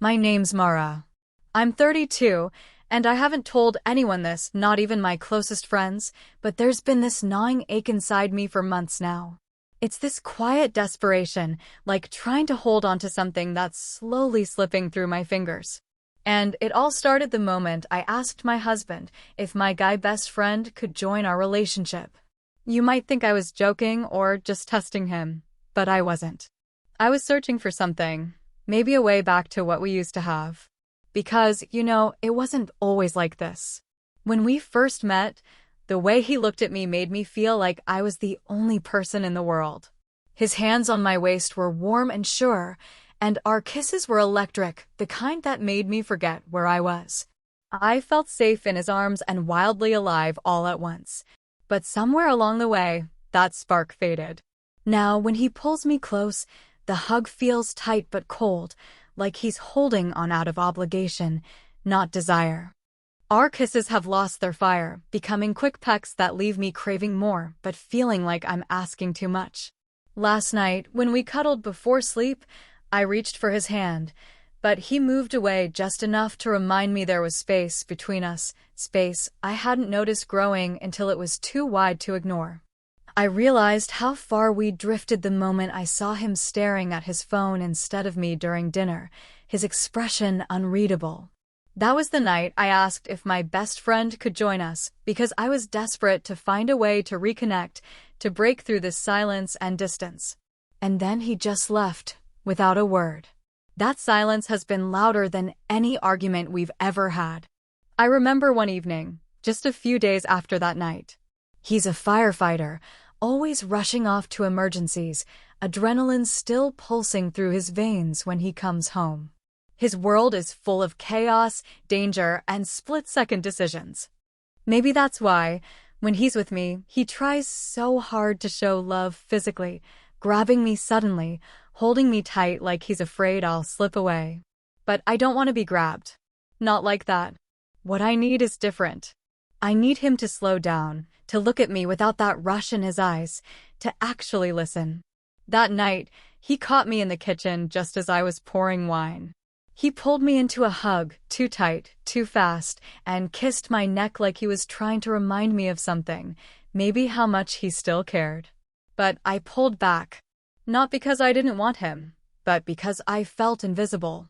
My name's Mara. I'm 32, and I haven't told anyone this, not even my closest friends, but there's been this gnawing ache inside me for months now. It's this quiet desperation, like trying to hold on to something that's slowly slipping through my fingers. And it all started the moment I asked my husband if my guy best friend could join our relationship. You might think I was joking or just testing him, but I wasn't. I was searching for something, maybe a way back to what we used to have. Because, it wasn't always like this. When we first met, the way he looked at me made me feel like I was the only person in the world. His hands on my waist were warm and sure, and our kisses were electric, the kind that made me forget where I was. I felt safe in his arms and wildly alive all at once. But somewhere along the way, that spark faded. Now, when he pulls me close, the hug feels tight but cold, like he's holding on out of obligation, not desire. Our kisses have lost their fire, becoming quick pecks that leave me craving more, but feeling like I'm asking too much. Last night, when we cuddled before sleep, I reached for his hand, but he moved away just enough to remind me there was space between us, space I hadn't noticed growing until it was too wide to ignore. I realized how far we'd drifted the moment I saw him staring at his phone instead of me during dinner, his expression unreadable. That was the night I asked if my best friend could join us, because I was desperate to find a way to reconnect, to break through this silence and distance. And then he just left, without a word. That silence has been louder than any argument we've ever had. I remember one evening, just a few days after that night. He's a firefighter, always rushing off to emergencies, adrenaline still pulsing through his veins when he comes home. His world is full of chaos, danger, and split-second decisions. Maybe that's why, when he's with me, he tries so hard to show love physically, grabbing me suddenly, holding me tight like he's afraid I'll slip away. But I don't want to be grabbed. Not like that. What I need is different. I need him to slow down, to look at me without that rush in his eyes, to actually listen. That night, he caught me in the kitchen just as I was pouring wine. He pulled me into a hug, too tight, too fast, and kissed my neck like he was trying to remind me of something, maybe how much he still cared. But I pulled back. Not because I didn't want him, but because I felt invisible.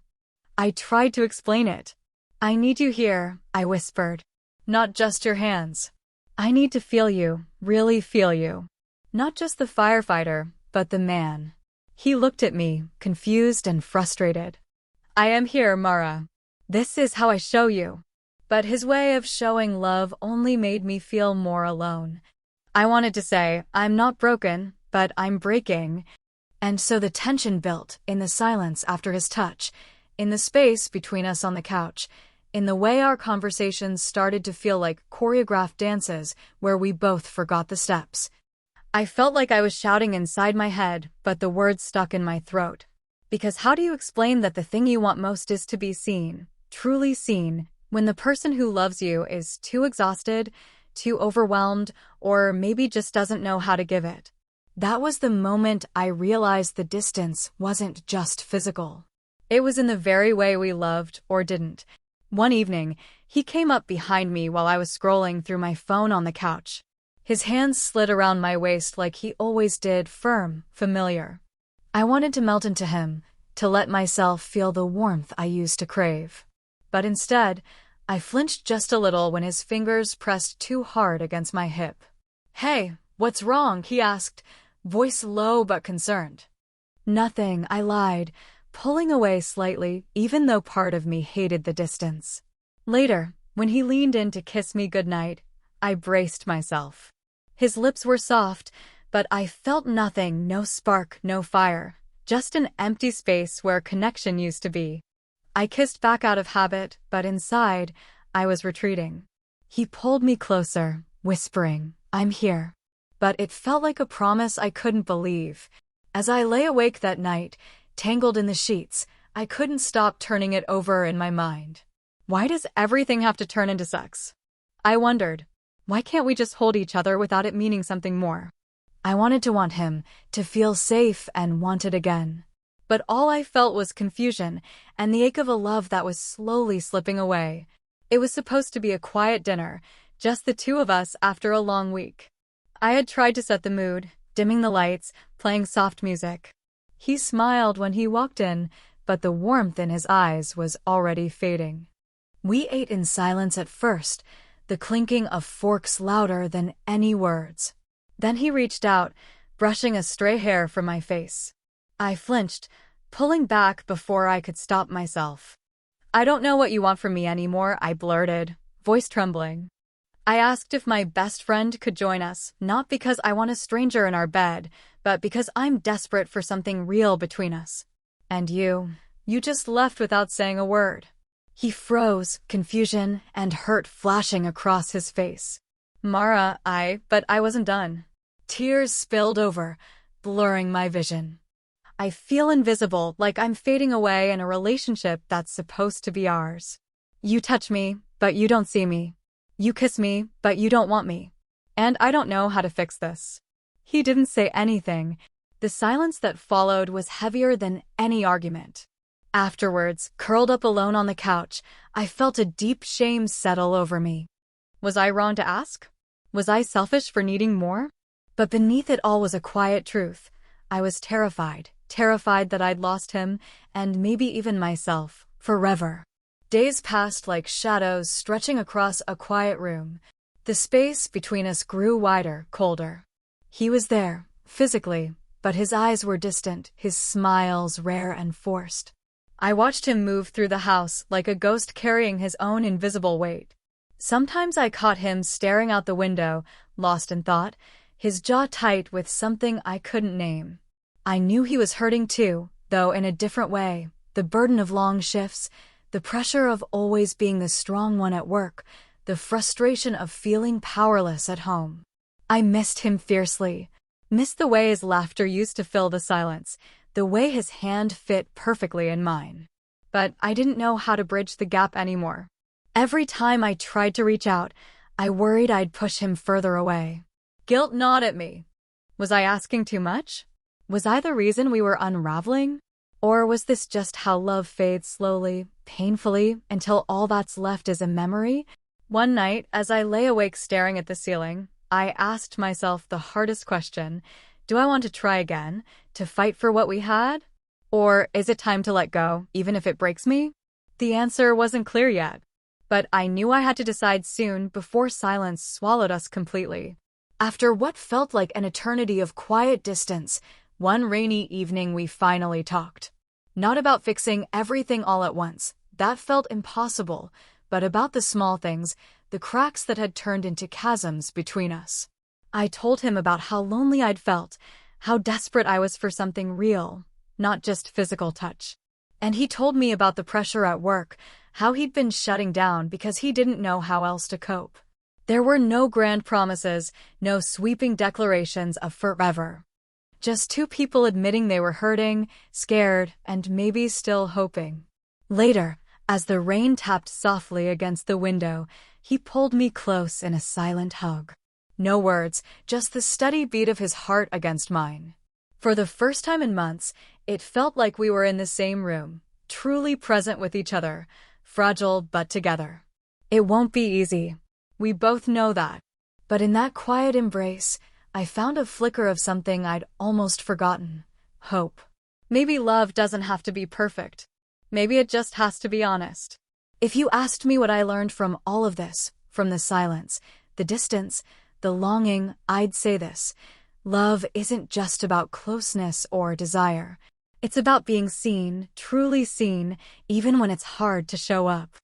I tried to explain it. I need you here, I whispered. Not just your hands. I need to feel you, really feel you. Not just the firefighter, but the man. He looked at me, confused and frustrated. I am here, Mara. This is how I show you. But his way of showing love only made me feel more alone. I wanted to say, I'm not broken, but I'm breaking. And so the tension built in the silence after his touch, in the space between us on the couch, in the way our conversations started to feel like choreographed dances where we both forgot the steps. I felt like I was shouting inside my head, but the words stuck in my throat. Because how do you explain that the thing you want most is to be seen, truly seen, when the person who loves you is too exhausted, too overwhelmed, or maybe just doesn't know how to give it? That was the moment I realized the distance wasn't just physical. It was in the very way we loved or didn't. One evening, he came up behind me while I was scrolling through my phone on the couch. His hands slid around my waist like he always did, firm, familiar. I wanted to melt into him, to let myself feel the warmth I used to crave. But instead, I flinched just a little when his fingers pressed too hard against my hip. Hey, what's wrong? He asked, voice low but concerned. Nothing, I lied, pulling away slightly, even though part of me hated the distance. Later, when he leaned in to kiss me goodnight, I braced myself. His lips were soft, but I felt nothing, no spark, no fire, just an empty space where connection used to be. I kissed back out of habit, but inside, I was retreating. He pulled me closer, whispering, I'm here. But it felt like a promise I couldn't believe. As I lay awake that night, tangled in the sheets, I couldn't stop turning it over in my mind. Why does everything have to turn into sex? I wondered. Why can't we just hold each other without it meaning something more? I wanted to want him, to feel safe and wanted again. But all I felt was confusion and the ache of a love that was slowly slipping away. It was supposed to be a quiet dinner, just the two of us after a long week. I had tried to set the mood, dimming the lights, playing soft music. He smiled when he walked in, but the warmth in his eyes was already fading. We ate in silence at first, the clinking of forks louder than any words. Then he reached out, brushing a stray hair from my face. I flinched, pulling back before I could stop myself. "I don't know what you want from me anymore," I blurted, voice trembling. I asked if my best friend could join us, not because I want a stranger in our bed, but because I'm desperate for something real between us. "And you just left without saying a word." He froze, confusion and hurt flashing across his face. "Mara, but I wasn't done." Tears spilled over, blurring my vision. "I feel invisible, like I'm fading away in a relationship that's supposed to be ours. You touch me, but you don't see me. You kiss me, but you don't want me. And I don't know how to fix this." He didn't say anything. The silence that followed was heavier than any argument. Afterwards, curled up alone on the couch, I felt a deep shame settle over me. Was I wrong to ask? Was I selfish for needing more? But beneath it all was a quiet truth. I was terrified that I'd lost him, and maybe even myself, forever. Days passed like shadows stretching across a quiet room. The space between us grew wider, colder. He was there, physically, but his eyes were distant, his smiles rare and forced. I watched him move through the house like a ghost carrying his own invisible weight. Sometimes I caught him staring out the window, lost in thought, his jaw tight with something I couldn't name. I knew he was hurting too, though in a different way. The burden of long shifts, the pressure of always being the strong one at work, the frustration of feeling powerless at home. I missed him fiercely. Missed the way his laughter used to fill the silence, the way his hand fit perfectly in mine. But I didn't know how to bridge the gap anymore. Every time I tried to reach out, I worried I'd push him further away. Guilt gnawed at me. Was I asking too much? Was I the reason we were unraveling? Or was this just how love fades slowly, painfully, until all that's left is a memory? One night, as I lay awake staring at the ceiling, I asked myself the hardest question. Do I want to try again, to fight for what we had? Or is it time to let go, even if it breaks me? The answer wasn't clear yet. But I knew I had to decide soon before silence swallowed us completely. After what felt like an eternity of quiet distance, one rainy evening we finally talked. Not about fixing everything all at once, that felt impossible, but about the small things, the cracks that had turned into chasms between us. I told him about how lonely I'd felt, how desperate I was for something real, not just physical touch. And he told me about the pressure at work, how he'd been shutting down because he didn't know how else to cope. There were no grand promises, no sweeping declarations of forever. Just two people admitting they were hurting, scared, and maybe still hoping. Later, as the rain tapped softly against the window, he pulled me close in a silent hug. No words, just the steady beat of his heart against mine. For the first time in months, it felt like we were in the same room, truly present with each other, fragile but together. It won't be easy. We both know that. But in that quiet embrace, I found a flicker of something I'd almost forgotten. Hope. Maybe love doesn't have to be perfect. Maybe it just has to be honest. If you asked me what I learned from all of this, from the silence, the distance, the longing, I'd say this. Love isn't just about closeness or desire. It's about being seen, truly seen, even when it's hard to show up.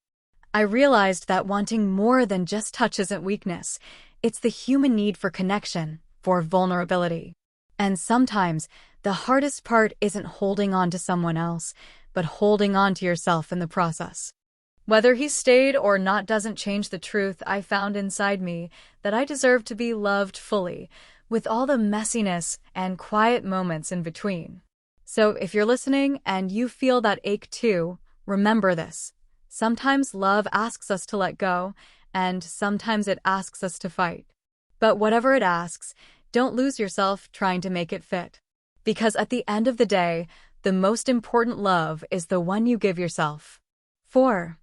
I realized that wanting more than just touch isn't weakness. It's the human need for connection, for vulnerability. And sometimes, the hardest part isn't holding on to someone else, but holding on to yourself in the process. Whether he stayed or not doesn't change the truth I found inside me, that I deserve to be loved fully, with all the messiness and quiet moments in between. So if you're listening and you feel that ache too, remember this. Sometimes love asks us to let go, and sometimes it asks us to fight. But whatever it asks, don't lose yourself trying to make it fit. Because at the end of the day, The most important love is the one you give yourself. 4.